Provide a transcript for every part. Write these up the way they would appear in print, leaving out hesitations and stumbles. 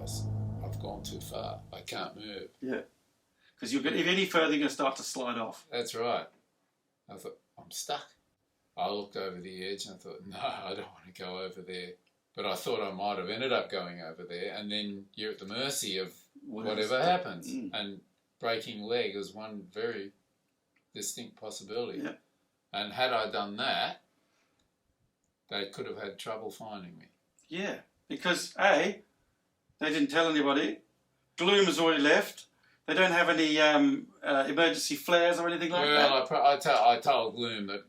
realise I've gone too far. I can't move. Yeah. Because if any further, you're going to start to slide off. That's right. I thought, I'm stuck. I looked over the edge and I thought, no, I don't want to go over there. But I thought I might have ended up going over there, and then you're at the mercy of whatever happens. And breaking leg is one very distinct possibility. Yeah. And had I done that, they could have had trouble finding me. Yeah, because A, they didn't tell anybody. Gloom has already left. They don't have any emergency flares or anything like that. Well, I told Gloom that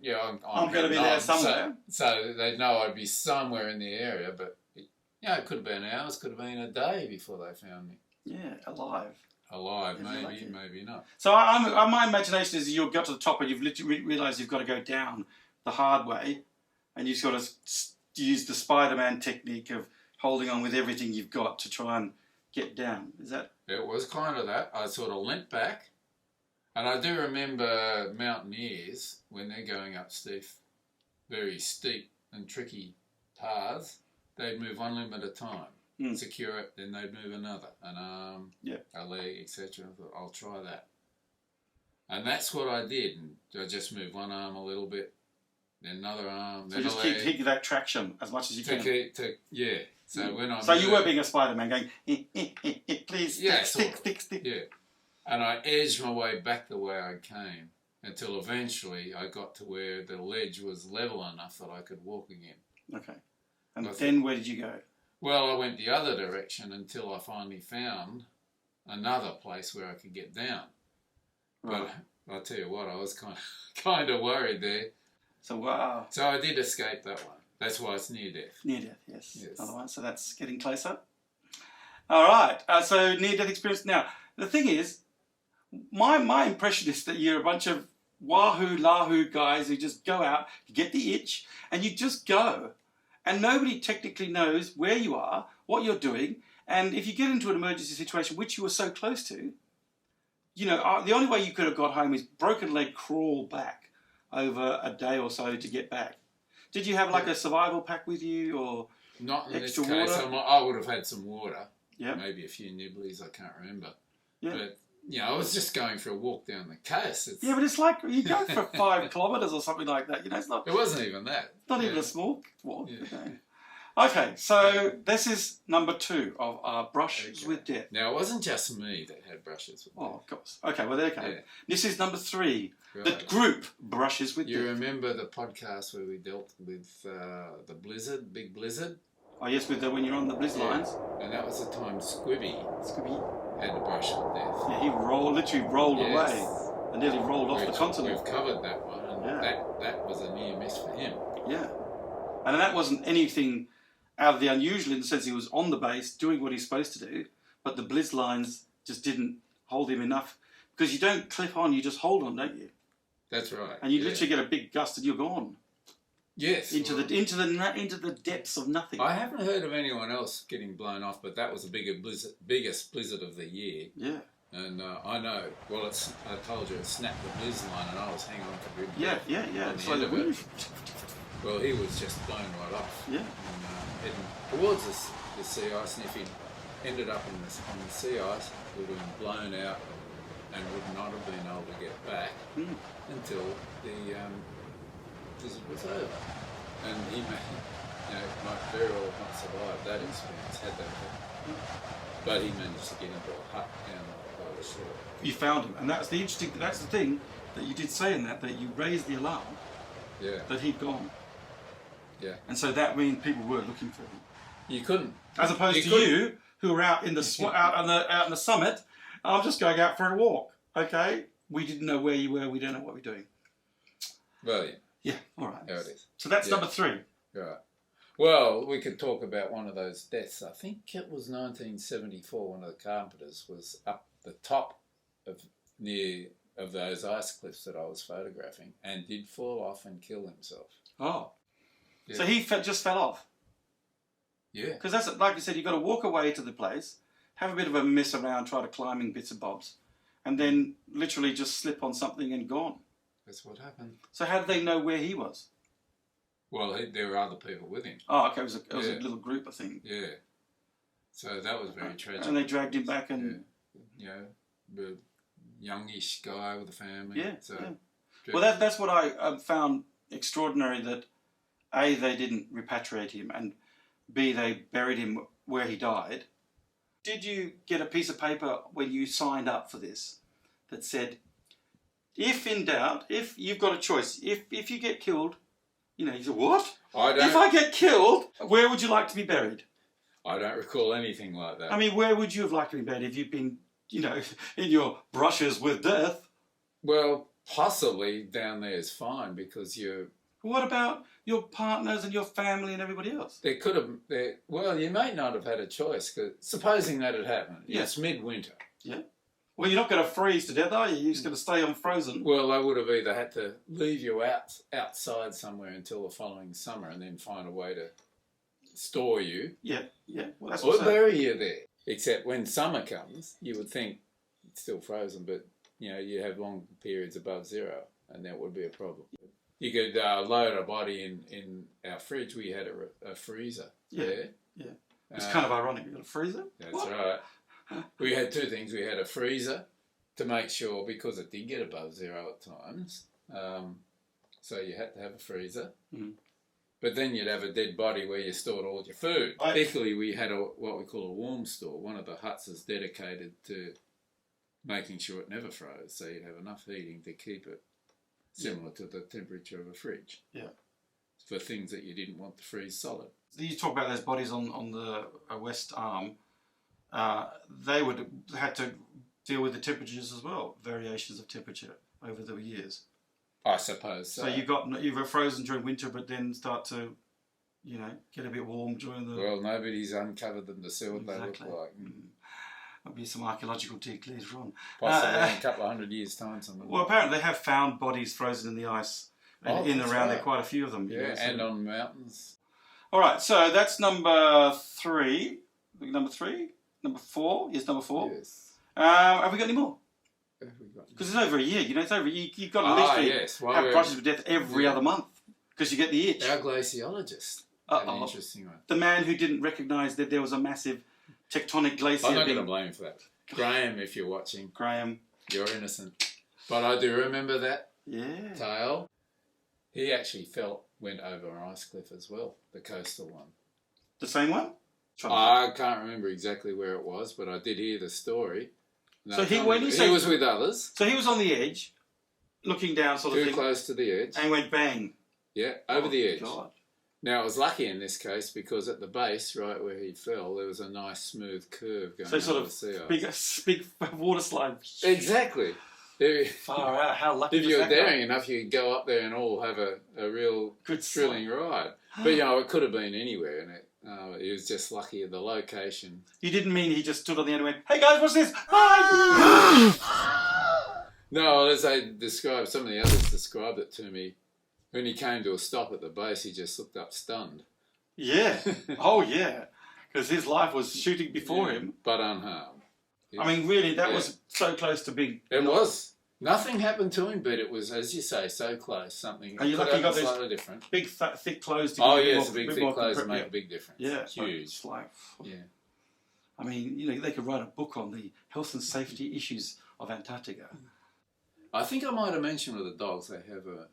I'm going to be there somewhere. So they know I'd be somewhere in the area, but it could have been hours, could have been a day before they found me. Yeah, alive. Maybe not. So my imagination is you got to the top and you've literally realised you've got to go down the hard way, and you've got to use the Spider-Man technique of holding on with everything you've got to try and get down. Is that? It was kind of that. I sort of leant back, and I do remember mountaineers when they're going up very steep and tricky paths, they'd move one limb at a time. Secure it, then they'd move another, an arm, a leg, etc. I thought, I'll try that. And that's what I did. And I just moved one arm a little bit, then another arm, then a leg. So you just keep that traction as much as you can. So when I So you were being a Spider-Man going, please, stick. Yeah. And I edged my way back the way I came until eventually I got to where the ledge was level enough that I could walk again. Okay. And then where did you go? Well, I went the other direction until I finally found another place where I could get down. Right. But I'll tell you what, I was kind of worried there. So I did escape that one. That's why it's near death. Near death, yes. Another one. So that's getting closer. All right. So near death experience. Now the thing is, my impression is that you're a bunch of wahoo lahu guys who just go out, you get the itch, and you just go. And nobody technically knows where you are, what you're doing, and if you get into an emergency situation, which you were so close to, the only way you could have got home is broken leg crawl back over a day or so to get back. Did you have like a survival pack with you, or not in extra this case? water? I would have had some water. Yeah. Maybe a few nibblies. I can't remember. Yeah. But I was just going for a walk down the coast. But it's like you go for 5 kilometres or something like that. It's not. It wasn't even that. Not even a small walk. Okay, so this is number 2 of our brushes with death. Now it wasn't just me that had brushes with death. Oh, of course. Okay, well, okay. Yeah. This is number 3. Right. The group brushes with death. You remember the podcast where we dealt with the blizzard, big blizzard? Oh yes, with when you're on the blizzard lines. And that was the time Squibby had to brush with death. Yeah, he literally rolled away and nearly rolled off the continent. We've covered that one, and that was a near miss for him. Yeah, and that wasn't anything out of the unusual in the sense he was on the base doing what he's supposed to do, but the blizz lines just didn't hold him enough, because you don't clip on, you just hold on, don't you? That's right. And you literally get a big gust and you're gone. Yes. Into the depths of nothing. I haven't heard of anyone else getting blown off, but that was the biggest blizzard of the year. Yeah. And I know. Well, I told you it snapped the blizz line, and I was hanging on to the Yeah. It's like the wind. Well, he was just blown right off. Yeah. And heading towards the sea ice, and if he ended up on the sea ice, he would have been blown out and would not have been able to get back until the blizzard was over. And he might very well not survive that experience, had that happened. But he managed to get into a hut down by the shore. You found him, and that's the thing that you did say in that you raised the alarm. Yeah. That he'd gone. Yeah. And so that means people were looking for him. You couldn't. As opposed to you, who were out in the out on the summit. I'm just going out for a walk. Okay. We didn't know where you were. We don't know what we're doing. Well, yeah. All right. How it is. So that's number 3. Right. Well, we could talk about one of those deaths. I think it was 1974. One of the carpenters was up the top of those ice cliffs that I was photographing, and did fall off and kill himself. Oh. Yeah. So he just fell off? Yeah. Because that's, like you said, you've got to walk away to the place, have a bit of a mess around, try to climbing bits and bobs, and then literally just slip on something and gone. That's what happened. So how did they know where he was? Well, there were other people with him. Oh, okay. It was a little group, I think. Yeah. So that was very tragic. And they dragged him back and... the youngish guy with a family. Yeah, so, yeah. Well, that's what I found extraordinary, that A, they didn't repatriate him, and B, they buried him where he died. Did you get a piece of paper when you signed up for this that said, if in doubt, if you've got a choice, if you get killed, you said, what? If I get killed, where would you like to be buried? I don't recall anything like that. I mean, where would you have liked to be buried if you've been, in your brushes with death? Well, possibly down there is fine because you're... What about your partners and your family and everybody else? There could have... Well, you may not have had a choice, cause supposing that had happened. Yeah. It's midwinter. Yeah. Well, you're not going to freeze to death, are you? You're just going to stay unfrozen. Well, they would have either had to leave you outside somewhere until the following summer and then find a way to store you. Yeah, yeah. Well, that's or bury you there. Except when summer comes, you would think it's still frozen, but you have long periods above zero, and that would be a problem. You could load a body in our fridge. We had a freezer there. Yeah. It's kind of ironic. You got a freezer? That's right. We had two things. We had a freezer to make sure, because it did get above zero at times. So you had to have a freezer. Mm. But then you'd have a dead body where you stored all your food. Particularly, we had what we call a warm store. One of the huts is dedicated to making sure it never froze, so you'd have enough heating to keep it similar to the temperature of a fridge. Yeah. For things that you didn't want to freeze solid. You talk about those bodies on the West Arm. They would had to deal with the temperatures as well, variations of temperature over the years. I suppose so. So you were frozen during winter, but then start to, get a bit warm during the... Well, nobody's uncovered them to see what they look like. There'll be some archaeological dig later on. Possibly in a couple of 100 years' time. Something. Well, apparently they have found bodies frozen in the ice in and around there, quite a few of them. Yeah, and on mountains. All right, so that's number 3. Number 3? Number 4? Yes, number 4. Yes. Have we got any more? Because it's over a year, it's over a year. You've got to at least have brushes with death every other month because you get the itch. Our glaciologist had an interesting one. The man who didn't recognise that there was a massive tectonic glacier. I'm not going to blame him for that. Graham, if you're watching. Graham. You're innocent. But I do remember that tale. He actually went over an ice cliff as well, the coastal one. The same one? I can't remember exactly where it was, but I did hear the story. No, so he was with others. So he was on the edge, looking down sort of Too thing. close to the edge. And went bang. Yeah, over the edge. God. Now, it was lucky in this case because at the base, right where he fell, there was a nice smooth curve going over the sea ice. Big water slide. Exactly. Far out. How lucky if was you were that daring guy? enough, you could go up there and all have a real good thrilling ride. But, it could have been anywhere, and it was just lucky at the location. You didn't mean he just stood on the end and went, "Hey guys, what's this?" Hi! No, as some of the others described it to me, when he came to a stop at the base, he just looked up stunned. Yeah. Oh, yeah. Because his life was shooting before him. But unharmed. I mean, really, that was so close to being... It was. Nothing happened to him, but it was, as you say, so close. Something and you got slightly different. Big, thick clothes. To big, thick clothes to make a big difference. Yeah. Huge. It's like... Yeah. I mean, they could write a book on the health and safety issues of Antarctica. I think I might have mentioned with the dogs, they have a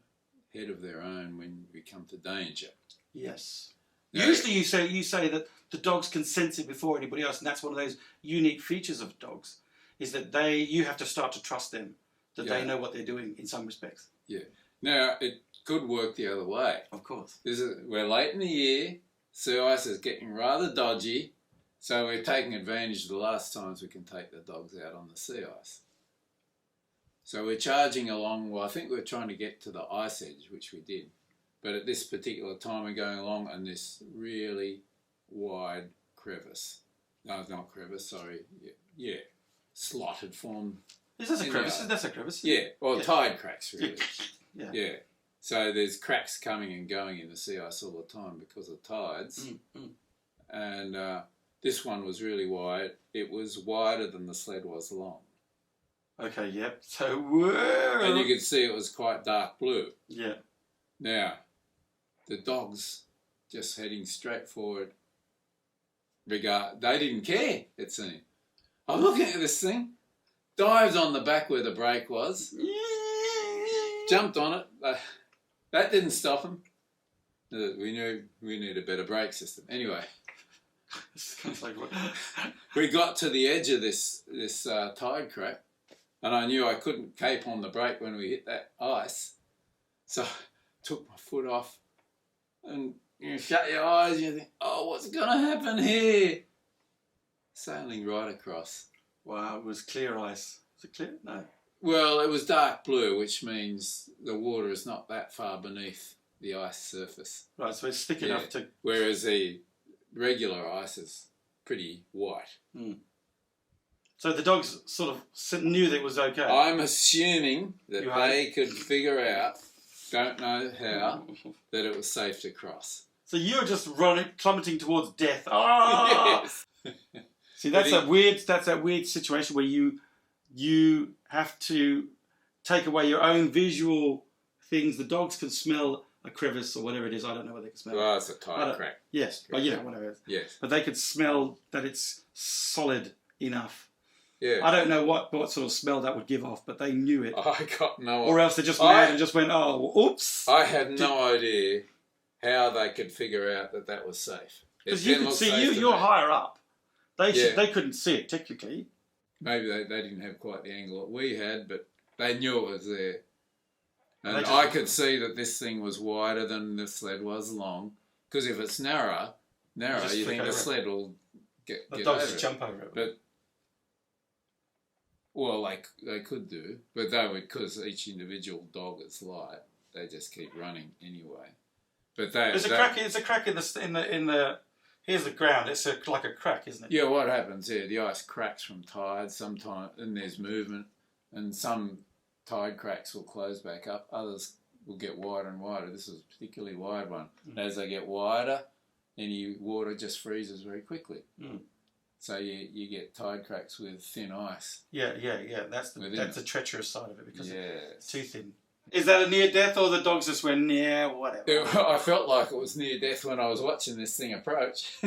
head of their own when we come to danger. Yes. Usually you say that the dogs can sense it before anybody else, and that's one of those unique features of dogs, is that you have to start to trust them, that they know what they're doing in some respects. Yeah. Now, it could work the other way. Of course. We're late in the year, sea ice is getting rather dodgy, so we're taking advantage of the last times we can take the dogs out on the sea ice. So we're charging along, I think we're trying to get to the ice edge, which we did. But at this particular time, we're going along on this really wide crevice. No, not crevice, sorry. Yeah. Slot had formed. Is this a crevice? That's a crevice. Yeah, tide cracks, really. Yeah. So there's cracks coming and going in the sea ice all the time because of tides. And this one was really wide. It was wider than the sled was long. Okay, yep. So, and you could see it was quite dark blue. Yeah. Now, the dog's just heading straight forward, they didn't care, it seemed. I'm looking at this thing, dives on the back where the brake was, jumped on it. That didn't stop him. We knew we need a better brake system. Anyway, we got to the edge of this tide crack, and I knew I couldn't cape on the brake when we hit that ice. So I took my foot off, and you shut your eyes and you think, oh, what's going to happen here? Sailing right across. Wow, it was clear ice. Was it clear? No. Well, it was dark blue, which means the water is not that far beneath the ice surface. Right, so it's thick enough to... Whereas the regular ice is pretty white. Mm. So the dogs sort of knew that it was okay? I'm assuming that they could figure out, don't know how, that it was safe to cross. So you were just plummeting towards death. Oh! Yes. See, that's that weird situation where you have to take away your own visual things. The dogs can smell a crevice or whatever it is. I don't know what they can smell. Well, it's a tide crack. Yes, but whatever it is. Yes. But they could smell that it's solid enough. Yeah. I don't know what sort of smell that would give off, but they knew it. I got no idea. Or else they just mad and just went, oh, oops. I had no idea how they could figure out that was safe. Because you could see, you're higher up. They couldn't see it, technically. Maybe they didn't have quite the angle that we had, but they knew it was there. And I could see that this thing was wider than the sled was long. Because if it's narrow, you think the sled will get over it. The dogs just jump over it. But, well, they could do. But they would, because each individual dog is light, they just keep running anyway. But There's a crack in the here's the ground. It's like a crack, isn't it? Yeah, what happens here? The ice cracks from tides sometimes, and there's movement, and some tide cracks will close back up. Others will get wider and wider. This is a particularly wide one. Mm. As they get wider, any water just freezes very quickly. Mm. So you get tide cracks with thin ice. Yeah. That's the treacherous side of it because it's too thin. Is that a near death, or the dogs just went, yeah, whatever? I felt like it was near death when I was watching this thing approach.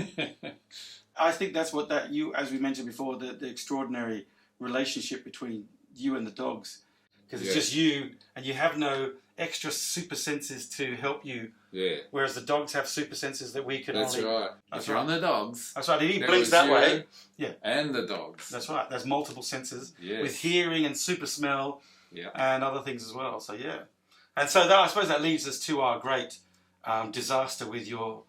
I think that's as we mentioned before, the extraordinary relationship between you and the dogs. Because it's just you, and you have no extra super senses to help you. Yeah. Whereas the dogs have super senses that we can That's only... right. If you're on the dogs... That's right, if he blinks that way... Yeah. And the dogs. That's right, there's multiple senses. Yes. With hearing and super smell... Yeah. And other things as well. So and so I suppose that leads us to our great disaster with your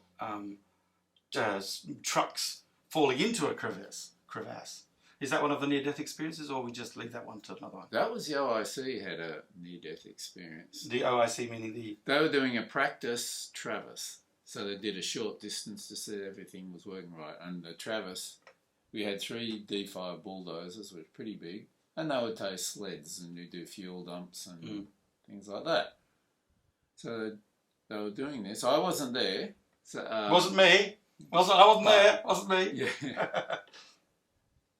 trucks falling into a crevasse. Is that one of the near-death experiences, or we just leave that one to another one? That was the OIC had a near-death experience. The OIC meaning They were doing a practice traverse, so they did a short distance to see everything was working right. And the traverse, we had 3 D5 bulldozers, which were pretty big. And they would tow sleds and you do fuel dumps and things like that. So they were doing this. I wasn't there. So, wasn't me. I wasn't there. Wasn't me. Yeah.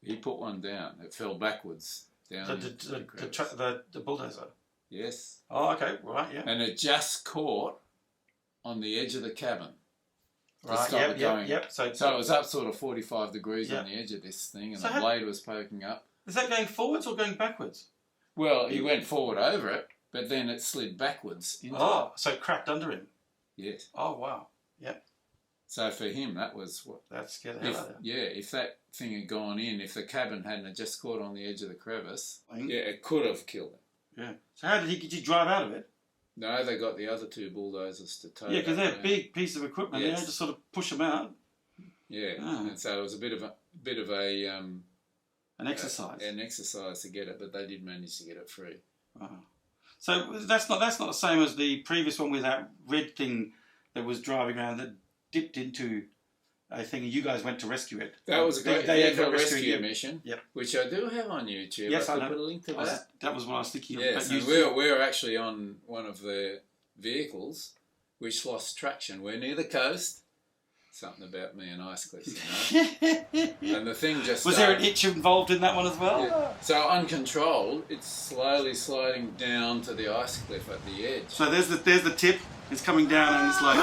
He put one down. It fell backwards down. The bulldozer. Yes. Oh, okay. Right. Yeah. And it just caught on the edge of the cabin. Right. Yep. So it was up sort of 45 degrees on the edge of this thing, and the blade was poking up. Is that going forwards or going backwards? Well, he went forward over it, but then it slid backwards into it. So it cracked under him? Yes. Oh, wow. Yep. So for him, that was what... That scared the hell out of him. Yeah, if that thing had gone in, if the cabin hadn't just caught on the edge of the crevice, it could have killed him. Yeah. So how did he drive out of it? No, they got the other 2 bulldozers to tow. Yeah, because they're a big piece of equipment. Yes. Just sort of push them out. Yeah, and so it was a bit of a an exercise. An exercise to get it, but they did manage to get it free. So that's not the same as the previous one with that red thing that was driving around that dipped into a thing, and you guys went to rescue it. That was a great rescue mission, which I do have on YouTube. Yes, I put a link to that. That was what I was thinking of. Yes, and we're actually on one of the vehicles which lost traction. We're near the coast. Something about me and ice cliffs, you know. And the thing just was there an itch involved in that one as well? Yeah. So uncontrolled, it's slowly sliding down to the ice cliff at the edge. So there's the tip. It's coming down and it's like,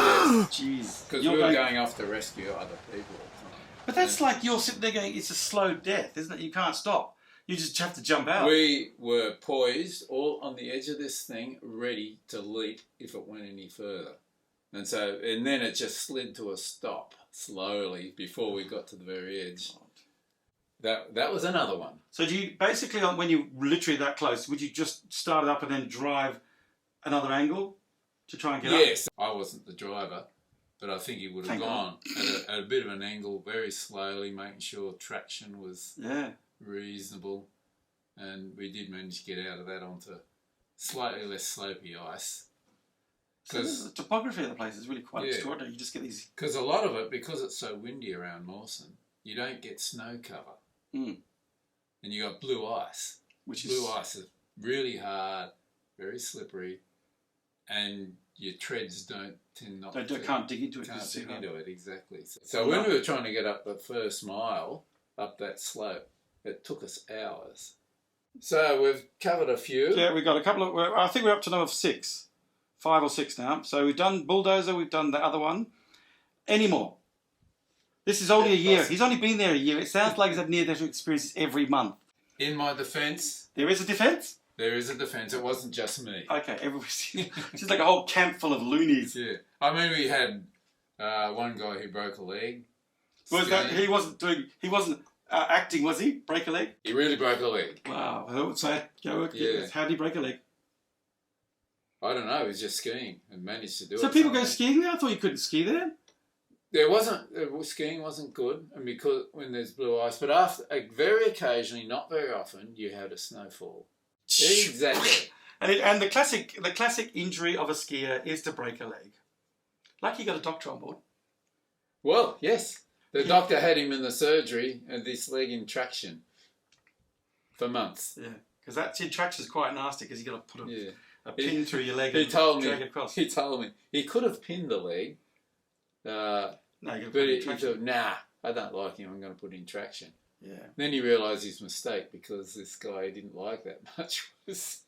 jeez. Because we were going off to rescue other people at the time. But that's like you're sitting there going, it's a slow death, isn't it? You can't stop. You just have to jump out. We were poised, all on the edge of this thing, ready to leap if it went any further. And then it just slid to a stop slowly before we got to the very edge. That was another one. So do you basically, when you're literally that close, would you just start it up and then drive another angle to try and get up? Yes, I wasn't the driver, but I think he would have Thank gone at a bit of an angle, very slowly, making sure traction was reasonable. And we did manage to get out of that onto slightly less slopey ice. So the topography of the place is really quite extraordinary. You just get these... Because a lot of it, because it's so windy around Mawson, you don't get snow cover. Mm. And you got blue ice. Blue ice is really hard, very slippery, and your treads can't dig into it. Can't dig into it, exactly. So when we were trying to get up the first mile, up that slope, it took us hours. So we've covered a few. Yeah, we've got a couple of... I think we're up to number 5 or 6 now. So we've done Bulldozer, we've done the other one. Any more? This is only a year. He's only been there a year. It sounds like he's had near-death experiences every month. In my defence... There is a defence? There is a defence. It wasn't just me. Okay, everybody's... It's just like a whole camp full of loonies. Yeah. I mean, we had one guy who broke a leg. He wasn't acting, was he? Break a leg? He really broke a leg. Wow. So how did he break a leg? I don't know. He was just skiing and managed to do it. So people go skiing there? I thought you couldn't ski there. Skiing wasn't good, and because when there's blue ice, but very occasionally, not very often, you had a snowfall. Exactly. And the classic injury of a skier is to break a leg. Lucky you got a doctor on board. Well, yes. The doctor had him in the surgery and this leg in traction for months. Yeah, because that traction is quite nasty because you got to put a pin through your leg and drag it across. He told me he could have pinned the leg. No, you but he thought, nah, I don't like him. I'm going to put in traction. Yeah. Then he realised his mistake because this guy he didn't like that much was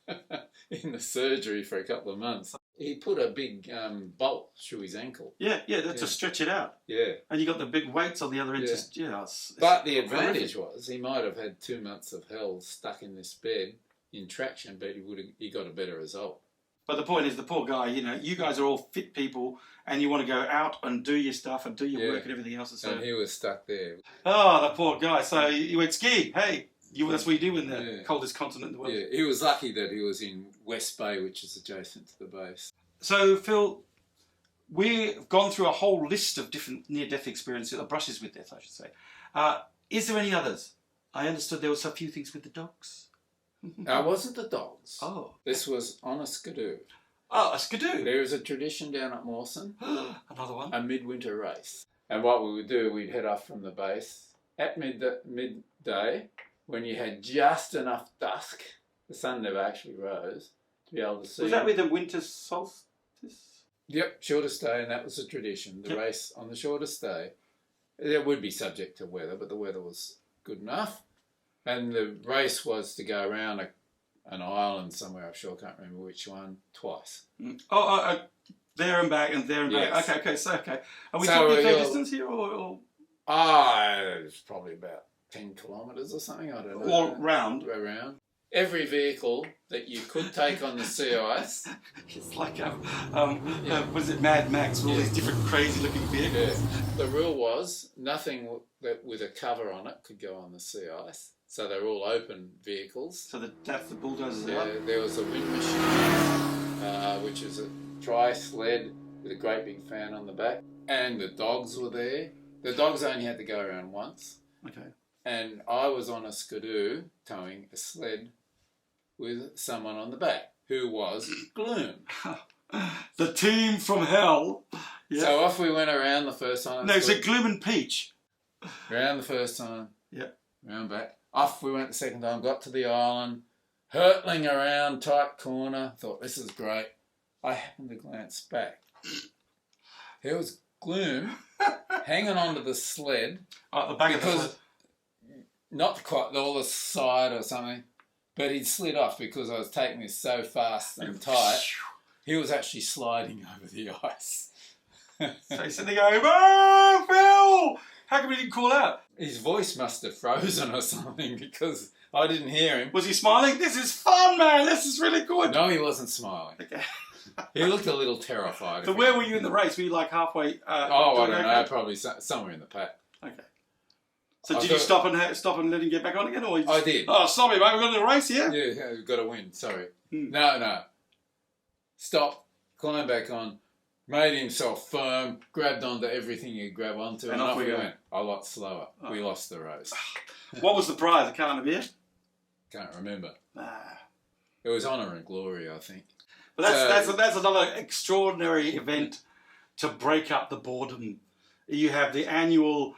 in the surgery for a couple of months. He put a big bolt through his ankle. Yeah, to stretch it out. Yeah. And you got the big weights on the other end. Yeah. But the advantage was he might have had 2 months of hell stuck in this bed in traction, but he got a better result. But the point is, the poor guy, you guys are all fit people and you want to go out and do your stuff and do your work and everything else. So. And he was stuck there. Oh, the poor guy. So you went skiing. Hey, that's what you do in the coldest continent in the world. Yeah, he was lucky that he was in West Bay, which is adjacent to the base. So, Phil, we've gone through a whole list of different near-death experiences, or brushes with death, I should say. Is there any others? I understood there was a few things with the dogs. It wasn't the dogs. Oh. This was on a skidoo. Oh, a skidoo. There is a tradition down at Mawson. Another one. A midwinter race. And what we would do, we'd head off from the base at midday when you had just enough dusk. The sun never actually rose to be able to see. Was that with the winter solstice? Yep, shortest day, and that was a tradition. The race on the shortest day. It would be subject to weather, but the weather was good enough. And the race was to go around an island somewhere, I sure can't remember which one, twice. There and back and there and back. Yes. Okay. Are we talking fair distance here or? It's probably about 10 kilometres or something, I don't know. Or round? Around. Every vehicle that you could take on the sea ice. It's like, was it Mad Max, all these different crazy looking vehicles? Yeah. The rule was nothing with a cover on it could go on the sea ice. So they're all open vehicles. So that's the bulldozers. Yeah, there was a wind machine, which is a tri-sled with a great big fan on the back. And the dogs were there. The dogs only had to go around once. Okay. And I was on a skidoo towing a sled with someone on the back who was Gloom. The team from hell. Yeah. So off we went around the first time. No, is it Gloom and Peach? Around the first time. Yeah. Round back. Off we went the second time, got to the island, hurtling around, tight corner, thought this is great. I happened to glance back. There was Gloom hanging onto the sled. Oh, the back of the sled. Not quite all the side or something, but he'd slid off because I was taking this so fast and tight. He was actually sliding over the ice. So he's sitting there going, "Oh, Phil, How come he didn't call out? His voice must have frozen or something because I didn't hear him. Was he smiling? This is fun, man. This is really good. No, he wasn't smiling. Okay. He looked a little terrified. So where were you in the race? Were you like halfway? I don't know. Probably somewhere in the pack. Okay. So did you stop and let him get back on again, or you just... I did. Oh, sorry, mate. We've got a race here. Yeah, we've got to win. Sorry. No. Stop. Climb back on. Made himself firm. Grabbed onto everything he'd grab onto, and off we went. A lot slower. Oh. We lost the race. What was the prize? A carton of beer? Can't remember. It was honour and glory, I think. But that's another extraordinary event to break up the boredom. You have the annual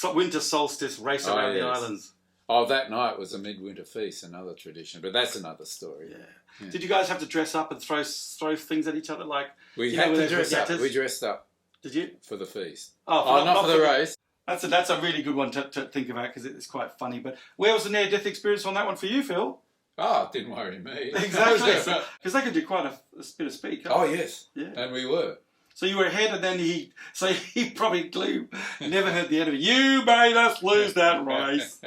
winter solstice race around the islands. Oh, that night was a midwinter feast, another tradition, but that's another story. Yeah. Did you guys have to dress up and throw things at each other? Like we had to dress up. We dressed up. Did you? For the feast. Oh, not for the race. That's a really good one to think about because it's quite funny. But where was the near-death experience on that one for you, Phil? Oh, it didn't worry me. Exactly. Because they could do quite a bit of speed. Oh, yes. Yeah. And we were. So you were ahead, and then he probably never heard the end of it. You made us lose that race.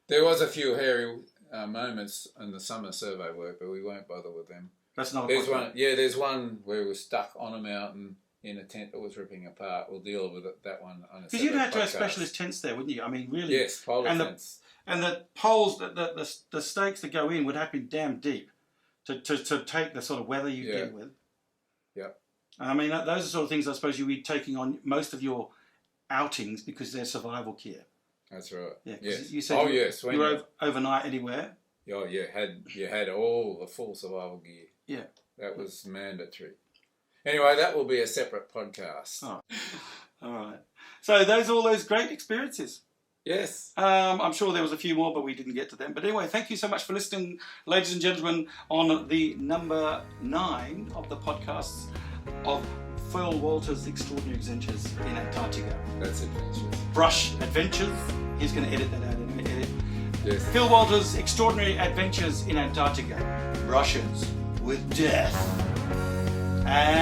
There was a few hairy moments in the summer survey work, but we won't bother with them. That's not. There's one where we were stuck on a mountain in a tent that was ripping apart. We'll deal with that one on a. Because you'd have to have specialist tents there, wouldn't you? I mean, really. Yes, polar tents. And the poles, the stakes that go in would have to be damn deep to take the sort of weather you deal with. Yeah. I mean, those are sort of things I suppose you'd be taking on most of your outings because they're survival gear. That's right. Yeah. Yes. You said you were overnight anywhere. Oh, yeah. You had all the full survival gear. Yeah. That was mandatory. Anyway, that will be a separate podcast. Oh. All right. So all those great experiences. Yes. I'm sure there was a few more, but we didn't get to them. But anyway, thank you so much for listening, ladies and gentlemen, on the number 9 of the podcasts of Phil Walters' Extraordinary Adventures in Antarctica. That's adventures. Brush Adventures. He's going to edit that out anyway. Yes. Phil Walters' Extraordinary Adventures in Antarctica. Brushes with death. And